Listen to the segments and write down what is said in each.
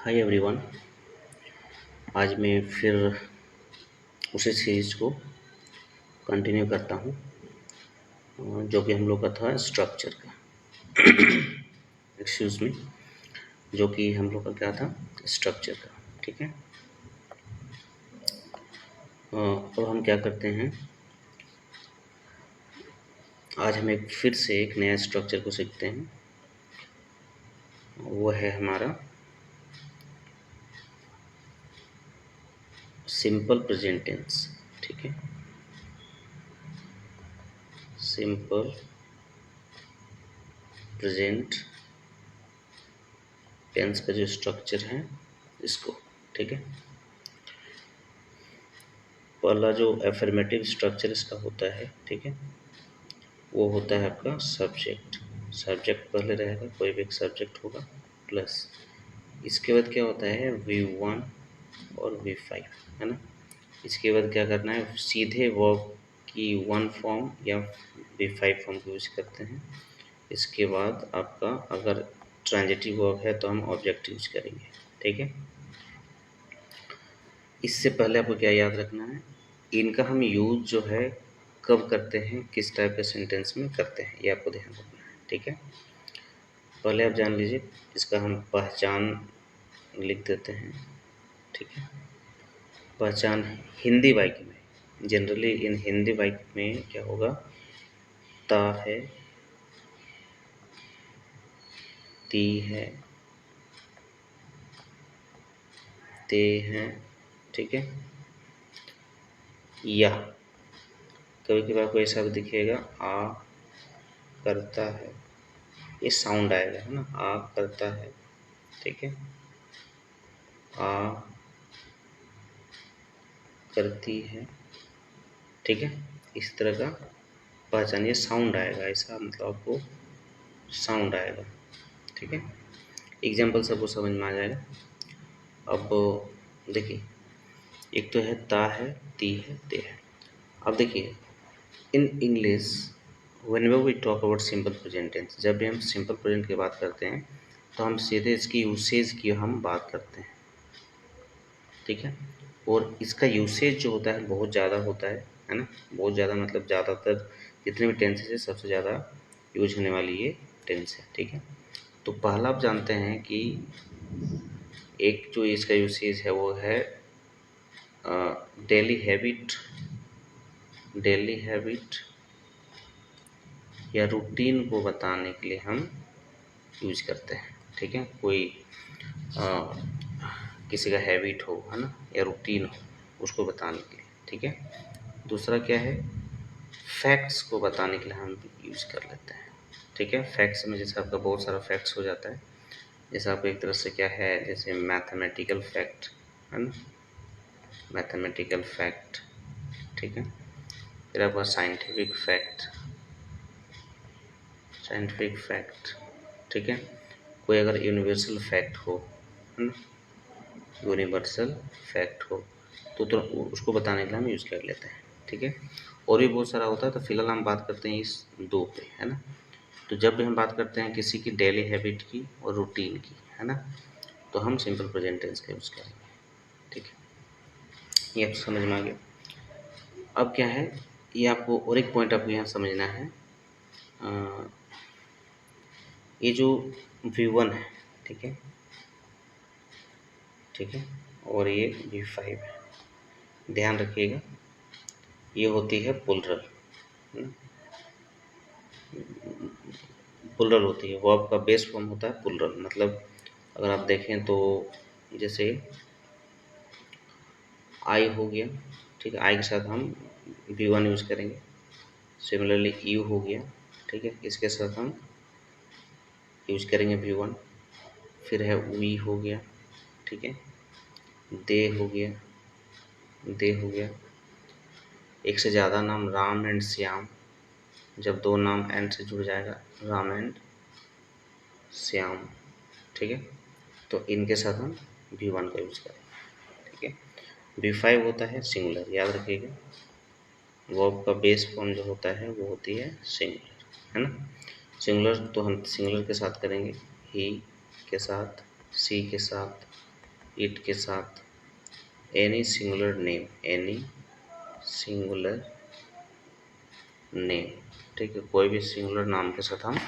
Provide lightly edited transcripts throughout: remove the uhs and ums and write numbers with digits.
Hi everyone. आज मैं फिर उसी सीरीज को कंटिन्यू करता हूँ जो कि हम लोग का था स्ट्रक्चर का। एक्सक्यूज मी, जो कि हम लोग का क्या था, स्ट्रक्चर का। ठीक है। अब हम क्या करते हैं, आज हम फिर से एक नया स्ट्रक्चर को सीखते हैं। वो है हमारा सिंपल प्रेजेंट टेंस। ठीक है, सिंपल प्रेजेंट टेंस का जो स्ट्रक्चर है इसको। ठीक है, पहला जो एफर्मेटिव स्ट्रक्चर इसका होता है, ठीक है, वो होता है आपका सब्जेक्ट। सब्जेक्ट पहले रहेगा, कोई भी एक सब्जेक्ट होगा, प्लस इसके बाद क्या होता है V1 और V5, है ना। इसके बाद क्या करना है, सीधे वर्ब की वन फॉर्म या V5 फॉर्म को यूज करते हैं। इसके बाद आपका अगर ट्रांजिटिव वर्ब है तो हम ऑब्जेक्ट यूज करेंगे। ठीक है, इससे पहले आपको क्या याद रखना है, इनका हम यूज जो है कब करते हैं, किस टाइप के सेंटेंस में करते हैं, ये आपको ध्यान रखना है। ठीक है, पहले आप जान लीजिए, इसका हम पहचान लिख देते हैं। ठीक है, पहचान हिंदी वाक्य में जनरली इन हिंदी वाक्य में क्या होगा, ता है, ती है, ते हैं। ठीक है, या कभी कभार कोई ऐसा भी दिखेगा, आ करता है, ये साउंड आएगा, है ना, आ करता है। ठीक है, आ करती है। ठीक है, इस तरह का पहचानिए, साउंड आएगा, ऐसा मतलब आपको साउंड आएगा। ठीक है, एग्जाम्पल सबको समझ में आ जाएगा। अब देखिए, एक तो है ता है, ती है, ते है। अब देखिए, in English whenever we talk about simple present tense, जब भी हम सिंपल प्रेजेंट की बात करते हैं तो हम सीधे इसकी यूसेज की हम बात करते हैं। ठीक है, और इसका यूसेज जो होता है बहुत ज़्यादा होता है ना, बहुत ज़्यादा मतलब ज़्यादातर जितने भी टेंसेस है सबसे ज़्यादा यूज होने वाली ये टेंस है। ठीक है, तो पहला आप जानते हैं कि एक जो इसका यूसेज है वो है डेली हैबिट, डेली हैबिट या रूटीन को बताने के लिए हम यूज करते हैं। ठीक है, कोई किसी का हैबिट हो, है ना, या रूटीन हो, उसको बताने के लिए। ठीक है, दूसरा क्या है, फैक्ट्स को बताने के लिए हम यूज कर लेते हैं। ठीक है, फैक्ट्स में जैसे आपका बहुत सारा फैक्ट्स हो जाता है, जैसे आपको एक तरह से क्या है, जैसे मैथमेटिकल फैक्ट, है ना, मैथमेटिकल फैक्ट। ठीक है, फिर आपका साइंटिफिक फैक्ट, साइंटिफिक फैक्ट। ठीक है, कोई अगर यूनिवर्सल फैक्ट हो, है ना, यूनिवर्सल फैक्ट हो तो उसको बताने के लिए हम यूज़ कर लेते हैं। ठीक है, और भी बहुत सारा होता है, तो फिलहाल हम बात करते हैं इस दो पे, है ना। तो जब भी हम बात करते हैं किसी की डेली हैबिट की और रूटीन की, है ना, तो हम सिंपल प्रेजेंट टेंस का यूज़ करेंगे। ठीक है, ये आपको समझ में आ गया। अब क्या है, ये आपको और एक पॉइंट आपको यहाँ समझना है, ये जो V1 है, ठीक है, ठीक है, और ये V5 है, ध्यान रखिएगा, ये होती है प्लुरल, प्लुरल होती है, वर्ब का बेस फॉर्म होता है प्लुरल। मतलब अगर आप देखें तो जैसे आई हो गया, ठीक है, आई के साथ हम V1 यूज़ करेंगे। सिमिलरली यू हो गया, ठीक है, इसके साथ हम यूज करेंगे V1। फिर है वी हो गया, ठीक है, दे हो गया, दे हो गया। एक से ज़्यादा नाम, राम एंड श्याम, जब दो नाम एंड से जुड़ जाएगा, राम एंड श्याम। ठीक है, तो इनके साथ हम V1 का यूज करेंगे। ठीक है, V5 होता है सिंगुलर, याद रखिएगा, वर्ब का बेस फॉर्म जो होता है वो होती है सिंगुलर, है ना। सिंगुलर तो हम सिंगुलर के साथ करेंगे, ही के साथ, सी के साथ, इट के साथ any singular name, any singular name, ठीक है, कोई भी सिंगुलर नाम के साथ हम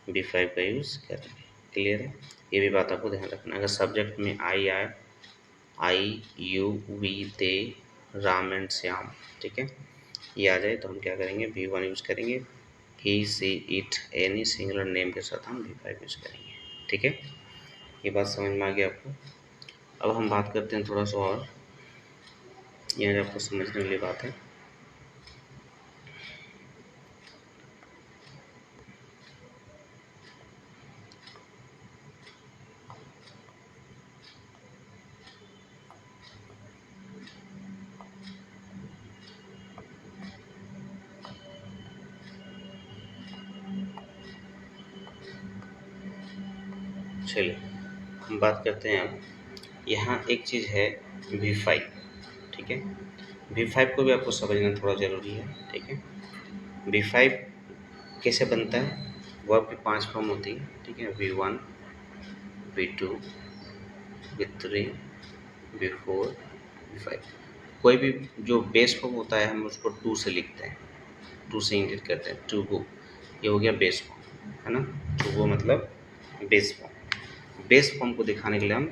V5 का यूज़ करेंगे। क्लियर है? ये भी बात आपको ध्यान रखना है। अगर सब्जेक्ट में आई आए, I, you, we, they, Ram and Shyam, ठीक है, ये आ जाए तो हम क्या करेंगे, V1 यूज़ करेंगे। ही, सी, इट, एनी सिंगुलर नेम के साथ हम V5 यूज़ करेंगे। ठीक है, ये बात समझ में आ गई आपको। अब हम बात करते हैं थोड़ा सा और, ये आपको समझने वाली बात है। चलिए हम बात करते हैं अब, यहाँ एक चीज़ है V5, ठीक है, V5 को भी आपको समझना थोड़ा ज़रूरी है। ठीक है, V5 कैसे बनता है, वो आपकी 5 फॉर्म होती है। ठीक है, V1, V2, V3, V4, V5। कोई भी जो बेस फॉर्म होता है हम उसको 2 से लिखते हैं, 2 से इंडिकेट करते हैं, 2 गो, ये हो गया बेस फॉर्म, है ना, 2 गो मतलब बेस फॉर्म। बेस फॉर्म को दिखाने के लिए हम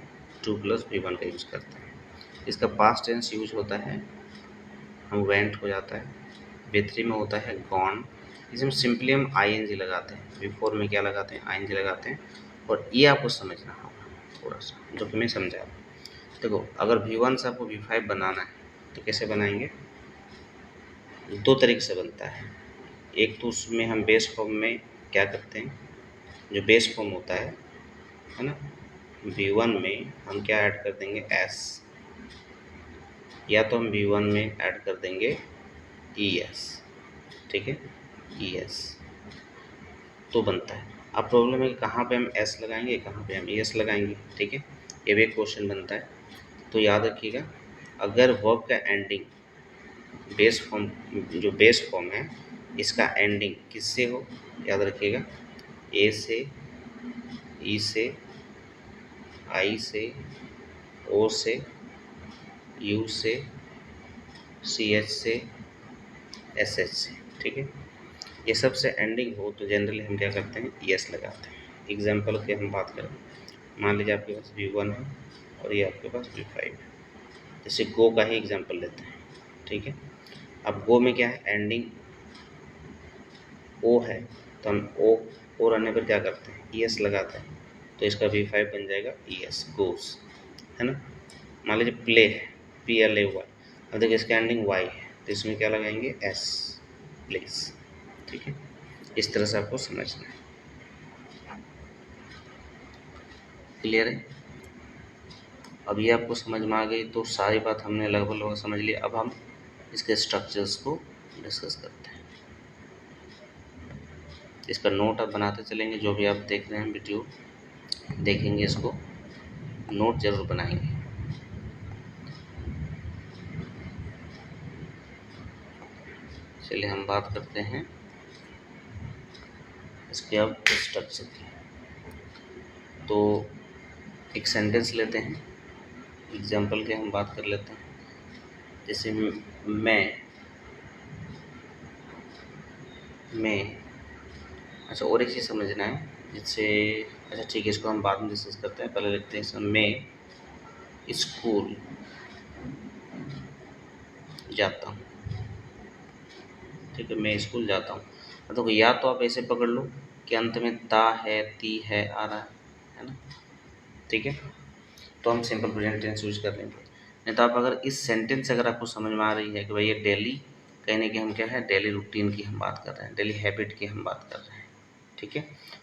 2 + V1 का यूज़ करते हैं। इसका पास्ट टेंस यूज होता है, हम वेंट हो जाता है। V3 में होता है गॉन, इसमें सिंपली हम ING लगाते हैं। V4 में क्या लगाते हैं, ING लगाते हैं। और ये आपको समझना होगा थोड़ा सा, जो कि मैं समझा। देखो, अगर V1 से आपको V5 बनाना है तो कैसे बनाएंगे, 2 तरीके से बनता है। एक तो उसमें हम बेस फॉर्म में क्या करते हैं, जो बेस फॉर्म होता है ना, V1 में हम क्या ऐड कर देंगे, S, या तो हम V1 में ऐड कर देंगे ES, ठीक है, ES तो बनता है। अब प्रॉब्लम है कि कहाँ पे हम S लगाएंगे, कहाँ पे हम ES लगाएंगे। ठीक है, ये भी एक क्वेश्चन बनता है। तो याद रखिएगा, अगर वर्ब का एंडिंग बेस फॉर्म, जो बेस फॉर्म है इसका एंडिंग किससे हो, याद रखिएगा, A से, E से, I से, O से, U से, CH से, SH से। ठीक है, ये सबसे एंडिंग हो तो जनरली हम क्या करते हैं, ES लगाते हैं। एग्जाम्पल की हम बात करें, मान लीजिए आपके पास V1 है और ये आपके पास V5 है। जैसे गो का ही एग्जाम्पल लेते हैं। ठीक है, अब गो में क्या है, एंडिंग O है, तो हम O रहने पर क्या करते हैं, ES लगाते हैं, तो इसका V5 बन जाएगा ES, गोस, है ना। मान लीजिए प्ले है, PLAY, अब देखिए इसका एंडिंग Y है, तो इसमें क्या लगाएंगे, S, प्लेस। ठीक है, इस तरह से आपको समझना है। क्लियर है? अब ये आपको समझ में आ गई तो सारी बात हमने लगभग समझ ली। अब हम इसके स्ट्रक्चर्स को डिस्कस करते हैं। इसका नोट आप बनाते चलेंगे, जो भी आप देख रहे हैं वीडियो देखेंगे इसको नोट जरूर बनाएंगे। चलिए हम बात करते हैं इसके अब स्ट्रक्चर की। तो एक सेंटेंस लेते हैं, एग्जाम्पल के हम बात कर लेते हैं। जैसे मैं, अच्छा और एक चीज़ समझना है जिससे, अच्छा ठीक है, इसको हम बाद में डिस्कस करते हैं, पहले लिखते हैं इसमें, मैं स्कूल जाता हूँ। ठीक है, मैं स्कूल जाता हूँ। तो या तो आप ऐसे पकड़ लो कि अंत में ता है, ती है, आ रहा है ना। ठीक है, तो हम सिंपल प्रेजेंट टेंस यूज कर लेंगे। नहीं तो आप अगर इस सेंटेंस से अगर आपको समझ में आ रही है कि भाई ये डेली कहने की हम क्या है, डेली रूटीन की हम बात कर रहे हैं, डेली हैबिट की हम बात कर रहे हैं। ठीक है,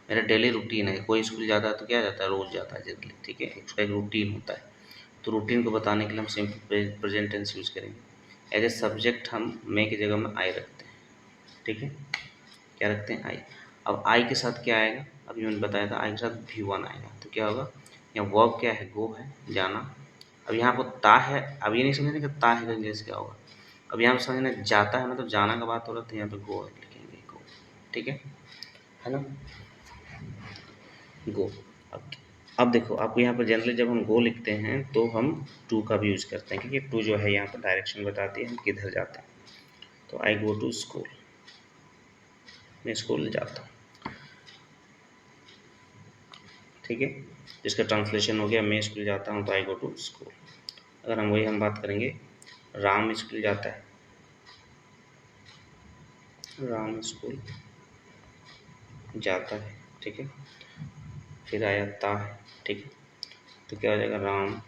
मेरा डेली रूटीन है, कोई स्कूल जाता है तो क्या जाता है, रोज़ जाता है जनरली। ठीक है, उसका एक रूटीन होता है, तो रूटीन को बताने के लिए हम सिंपल प्रेजेंट टेंस यूज करेंगे। एज ए सब्जेक्ट हम मैं की जगह में आई रखते हैं। ठीक है, क्या रखते हैं, आई। अब आई के साथ क्या आएगा, अभी मैंने बताया था, आई के साथ V1 आएगा, तो क्या होगा, यहाँ वर्ब क्या है, गो है, जाना। अब यहाँ पर ता है, अब ये नहीं समझना कि ता है का इंग्लिश क्या होगा। अब यहाँ पर समझना जाता है मतलब जाना का बात हो रहा है, तो यहाँ पे गो लिखेंगे, गो। ठीक है ना, गो। अब अब देखो, आपको यहाँ पर जनरली जब हम गो लिखते हैं तो हम टू का भी यूज करते हैं, क्योंकि टू जो है यहाँ पर डायरेक्शन बताती है हम किधर जाते हैं। तो आई गो टू स्कूल, मैं स्कूल जाता हूँ, ठीक है। जिसका ट्रांसलेशन हो गया मैं स्कूल जाता हूँ, तो आई गो टू स्कूल। अगर हम वही हम बात करेंगे, राम स्कूल जाता है, राम स्कूल जाता है, ठीक है। फिर आया ता है, ठीक है। तो क्या हो जाएगा, राम।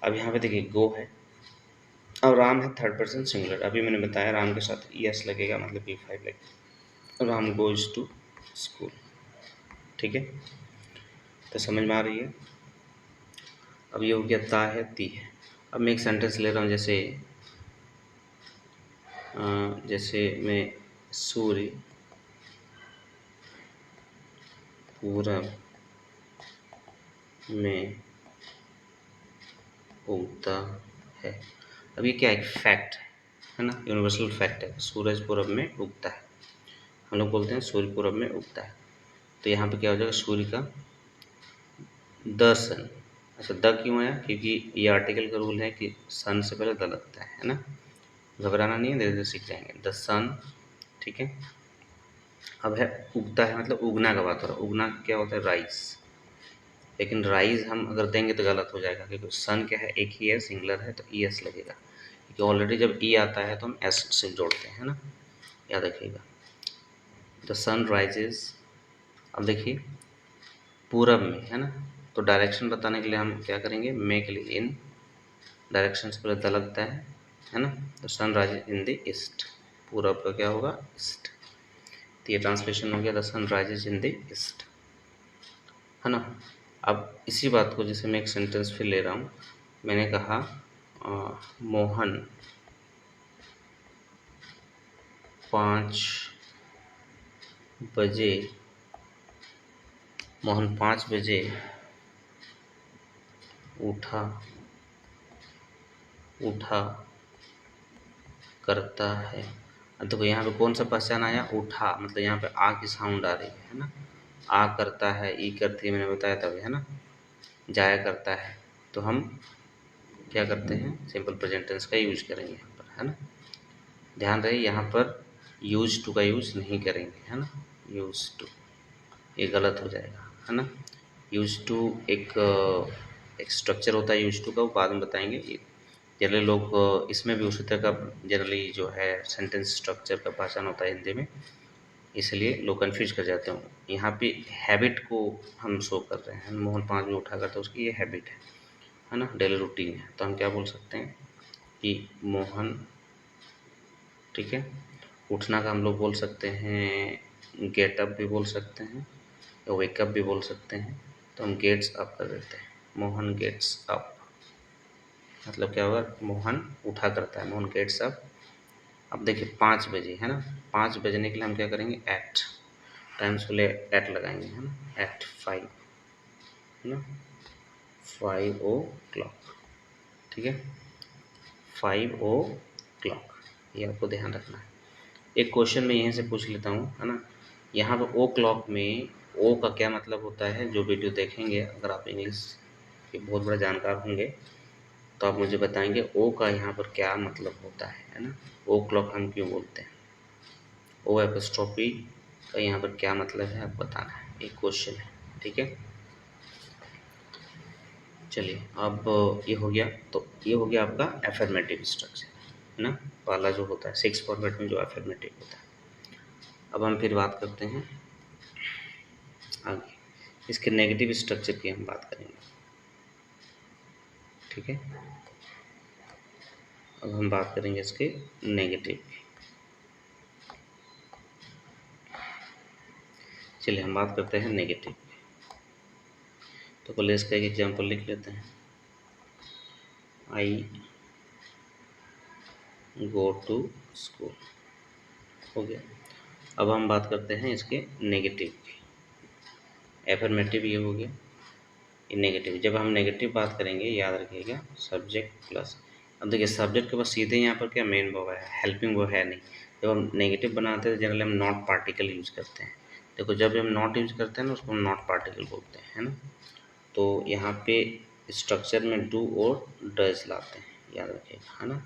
अब यहाँ पे देखिए गो है, अब राम है थर्ड पर्सन सिंगुलर, अभी मैंने बताया राम के साथ एस लगेगा, मतलब B5 लगेगा। राम गोज टू स्कूल, ठीक है। तो समझ में आ रही है। अब ये हो गया ता है ती है। अब मैं एक सेंटेंस ले रहा हूँ, जैसे मैं सूर्य पूरब में उगता है। अब ये क्या है, फैक्ट है ना, यूनिवर्सल फैक्ट है, सूरज पूरब में उगता है। हम लोग बोलते हैं सूर्य पूरब में उगता है। तो यहाँ पे क्या हो जाएगा, सूर्य का द सन। अच्छा, द क्यों आया, क्योंकि ये आर्टिकल का रूल है कि सन से पहले द लगता है ना। घबराना नहीं है, धीरे धीरे सीख जाएंगे। द सन, ठीक है। अब है उगता है, मतलब उगना का बात हो रहा है। उगना क्या होता है, राइज। लेकिन राइज हम अगर देंगे तो गलत हो जाएगा, क्योंकि सन क्या है, एक ही है, सिंगुलर है, तो ई एस लगेगा। क्योंकि ऑलरेडी जब ई आता है तो हम एस से जोड़ते हैं ना, याद रखिएगा। The sun rises. अब देखिए पूरब में है ना, तो डायरेक्शन बताने के लिए हम क्या करेंगे, मे के लिए इन, डायरेक्शन से पहले द लगता है ना। The sun rises in the east, पूरब का क्या होगा, ईस्ट। तो ये ट्रांसलेशन हो गया, the sun rises in the east, है ना। अब इसी बात को जैसे मैं एक सेंटेंस फिर ले रहा हूँ, मैंने कहा मोहन 5 बजे, मोहन 5 बजे उठा करता है। अब देखो यहाँ पे कौन सा पहचान आया, उठा, मतलब यहाँ पे आ की साउंड आ रही है ना। आ करता है, ई करती है, मैंने बताया था है ना। जाया करता है, तो हम क्या करते हैं, सिंपल प्रेजेंट टेंस का यूज करेंगे यहाँ पर, है ना। ध्यान रहे यहाँ पर यूज टू का यूज नहीं करेंगे, है ना। यूज टू ये गलत हो जाएगा, है ना। यूज टू एक स्ट्रक्चर होता है यूज टू का, वो बाद में बताएंगे। जनरली लोग इसमें भी उसी तरह का जनरली जो है सेंटेंस स्ट्रक्चर का पहचान होता है हिंदी में, इसलिए लोग कन्फ्यूज कर जाते हैं। यहाँ पे हैबिट को हम शो कर रहे हैं, मोहन 5 बजे उठा करता है, उसकी ये हैबिट है ना, डेली रूटीन है। तो हम क्या बोल सकते हैं कि मोहन, ठीक है। उठना का हम लोग बोल सकते हैं गेट अप भी बोल सकते हैं, या वेकअप भी बोल सकते हैं। तो हम गेट्स अप कर देते हैं, मोहन गेट्स अप, मतलब क्या होगा, मोहन उठा करता है, मोहन गेट्स अप। अब देखिए 5 बजे है ना, 5 बजने के लिए हम क्या करेंगे, एट, टाइम्स के लिए एट लगाएंगे, है ना। एट 5, है ना, 5 o'clock, ठीक है, 5 o'clock, ये आपको ध्यान रखना है। एक क्वेश्चन मैं यहीं से पूछ लेता हूँ, है ना। यहाँ पर ओ क्लॉक में ओ का क्या मतलब होता है, जो वीडियो देखेंगे, अगर आप इंग्लिश के बहुत बड़े जानकार होंगे तो आप मुझे बताएंगे ओ का यहाँ पर क्या मतलब होता है ना। ओ क्लॉक हम क्यों बोलते हैं, ओ एपोस्ट्रोफी का यहाँ पर क्या मतलब है, आप बताना है, एक क्वेश्चन है, ठीक है। चलिए, अब ये हो गया, तो ये हो गया आपका एफर्मेटिव स्ट्रक्चर, है ना। पहला जो होता है 6 फॉर्मेट में जो एफर्मेटिव होता है। अब हम फिर बात करते हैं आगे, इसके नेगेटिव स्ट्रक्चर की हम बात करेंगे, ठीक है। अब हम बात करेंगे इसके नेगेटिव की। चलिए हम बात करते हैं नेगेटिव की। तो पहले इसका एक एग्जांपल लिख लेते हैं, आई गो टू स्कूल, हो गया। अब हम बात करते हैं इसके नेगेटिव की। एफर्मेटिव ये हो गया, ये नेगेटिव। जब हम नेगेटिव बात करेंगे, याद रखिएगा, सब्जेक्ट प्लस। अब देखिए सब्जेक्ट के पास सीधे यहाँ पर क्या मेन वर्ब है, हेल्पिंग वर्ब है नहीं। जब हम नेगेटिव बनाते हैं तो जनरली हम नॉट पार्टिकल यूज करते हैं। देखो जब हम नॉट यूज करते हैं ना, उसको हम नॉट पार्टिकल बोलते हैं, है ना। तो यहाँ पे स्ट्रक्चर में डू और डज लाते हैं, याद रखिएगा, है ना।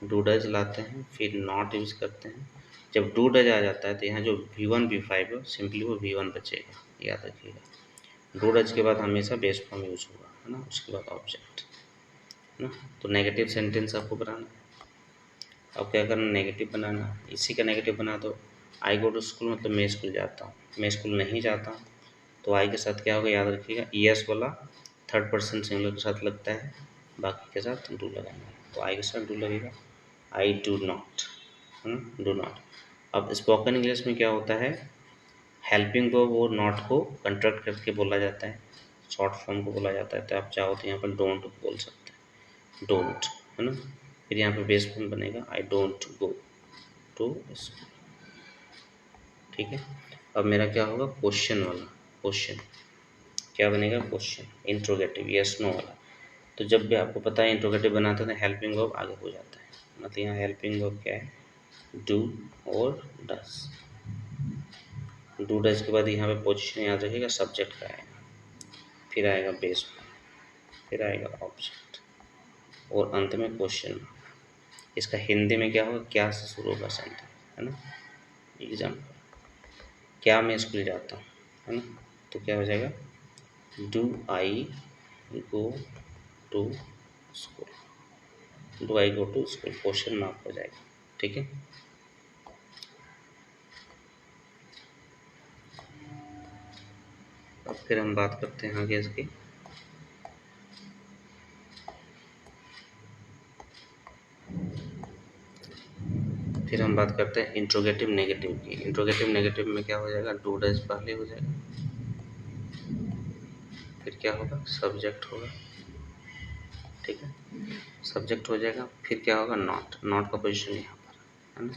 डू डज लाते हैं, फिर नॉट यूज़ करते हैं। जब डू डज आ जाता है तो यहाँ जो V1 V5 है सिंपली वो V1 बचेगा, याद रखिएगा। डू डज के बाद हमेशा बेस फॉर्म यूज होगा, है ना, उसके बाद ऑब्जेक्ट, है ना। तो नेगेटिव सेंटेंस आपको बनाना है। अब क्या करना, नेगेटिव बनाना। इसी का नेगेटिव बना दो। आई गो टू स्कूल मतलब मैं स्कूल जाता हूँ, मैं स्कूल नहीं जाता हूँ, तो आई के साथ क्या होगा, याद रखिएगा, ईएस वाला थर्ड पर्सन सिंगुलर के साथ लगता है, बाकी के साथ डू लगाना है, तो आई के साथ डू लगेगा। आई डू नॉट, है ना, डू नॉट। अब स्पोकन इंग्लिश में क्या होता है, हेल्पिंग वर्ब और नॉट को कंट्रैक्ट करके बोला जाता है, शॉर्ट फॉर्म को बोला जाता है, तो आप चाहो तो यहाँ पर डोंट बोल सकते हैं, डोंट, है ना। फिर यहाँ पे बेस फॉर्म बनेगा I don't go to school, ठीक है। अब मेरा क्या होगा, क्वेश्चन वाला, क्वेश्चन क्या बनेगा, क्वेश्चन, इंट्रोगेटिव, यस नो वाला। तो जब भी आपको पता है इंट्रोगेटिव बनाते हैं तो हेल्पिंग वर्ब आगे हो जाता है, मतलब यहाँ हेल्पिंग वर्ब क्या है, डू और डस। डू डस के बाद यहाँ पे पोजीशन याद रखिएगा, सब्जेक्ट का आएगा, फिर आएगा बेस, फिर आएगा ऑब्जेक्ट, और अंत में क्वेश्चन। इसका हिंदी में क्या होगा, क्या से शुरू होगा सेंटेंस, है ना। एग्जाम्पल, क्या मैं स्कूल जाता हूँ, है ना, तो क्या हो जाएगा, do I go to school, do I go to school, question mark हो जाएगा, ठीक है। अब फिर हम बात करते हैं आगे इसकी। फिर हम बात करते हैं इंट्रोगेटिव नेगेटिव की। इंट्रोगेटिव नेगेटिव में क्या हो जाएगा, डू डज पहले हो जाएगा, फिर क्या होगा, सब्जेक्ट होगा, ठीक है, सब्जेक्ट हो जाएगा, फिर क्या होगा, नॉट, नॉट का पोजीशन यहाँ पर, है ना,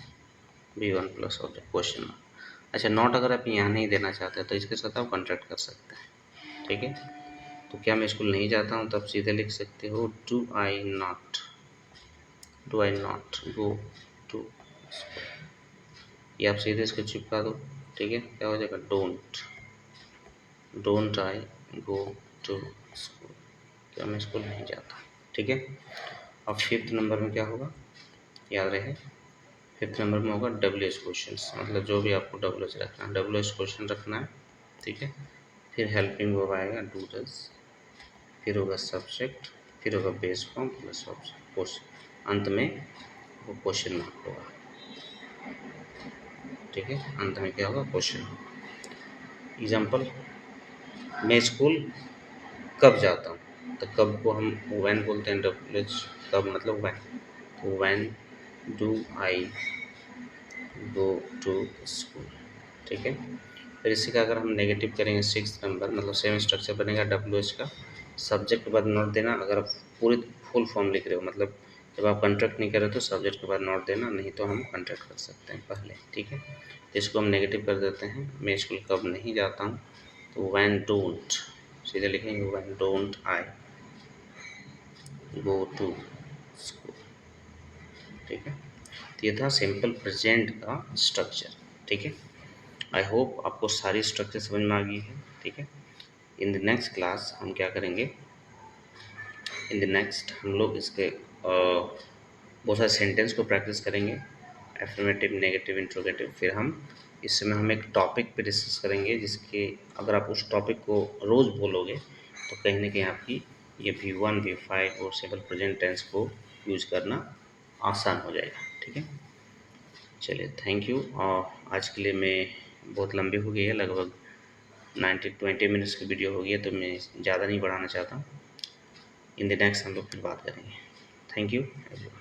V1 plus object, question mark. अच्छा, नॉट अगर आप यहाँ नहीं देना चाहते हैं तो इसके साथ आप कॉन्ट्रैक्ट कर सकते हैं, ठीक है। तो क्या मैं स्कूल नहीं जाता हूँ, तो आप सीधे लिख सकते हो do I not go to school, ये आप सीधे इसको चिपका दो, ठीक है। क्या हो जाएगा, don't I go to school, क्या मैं स्कूल नहीं जाता, ठीक है। अब फिफ्थ नंबर में क्या होगा, याद रहे, फिफ्थ नंबर में होगा WH क्वेश्चन, मतलब जो भी आपको WH रखना है, WH क्वेश्चन रखना है, ठीक है। फिर हेल्पिंग वर्ब आएगा डू डज, फिर होगा सब्जेक्ट, फिर होगा base form plus object, question, अंत में वो क्वेश्चन मार्क होगा, ठीक है। अंत में क्या होगा, क्वेश्चन। एग्जाम्पल, मैं स्कूल कब जाता हूँ, तो कब को हम वैन बोलते हैं, WH, कब मतलब वैन, तो when do I go to school, ठीक है। फिर इसी का अगर हम नेगेटिव करेंगे, सिक्स नंबर, मतलब सेम स्ट्रक्चर बनेगा, WH का सब्जेक्ट के बाद नोट देना, अगर आप पूरी फुल फॉर्म लिख रहे हो, मतलब जब आप कंट्रैक्ट नहीं कर रहे तो सब्जेक्ट के बाद नोट देना, नहीं तो हम कंट्रैक्ट कर सकते हैं पहले, ठीक है। इसको हम नेगेटिव कर देते हैं, मैं स्कूल कब नहीं जाता हूँ, तो वैन डोंट, सीधे लिखेंगे when don't I go to school, ठीक है। तो ये था सिंपल प्रेजेंट का स्ट्रक्चर, ठीक है। आई होप आपको सारी स्ट्रक्चर समझ में आ गई है, ठीक है। इन द नेक्स्ट क्लास हम क्या करेंगे, इन द नेक्स्ट हम लोग इसके बहुत सारे सेंटेंस को प्रैक्टिस करेंगे, एफर्मेटिव, नेगेटिव, इंट्रोगेटिव। फिर हम इसमें हम एक टॉपिक पे डिस्कस करेंगे, जिसके अगर आप उस टॉपिक को रोज़ बोलोगे तो कहीं ना कहीं आपकी ये V1 V5 और सिंपल प्रेजेंट टेंस को यूज करना आसान हो जाएगा, ठीक है। चलिए, थैंक यू। और आज के लिए मैं बहुत लंबी हो गई है, लगभग 20 मिनट्स की वीडियो हो गई है, तो मैं ज़्यादा नहीं बढ़ाना चाहता। इन द नेक्स्ट हम लोग फिर बात करेंगे। Thank you everyone.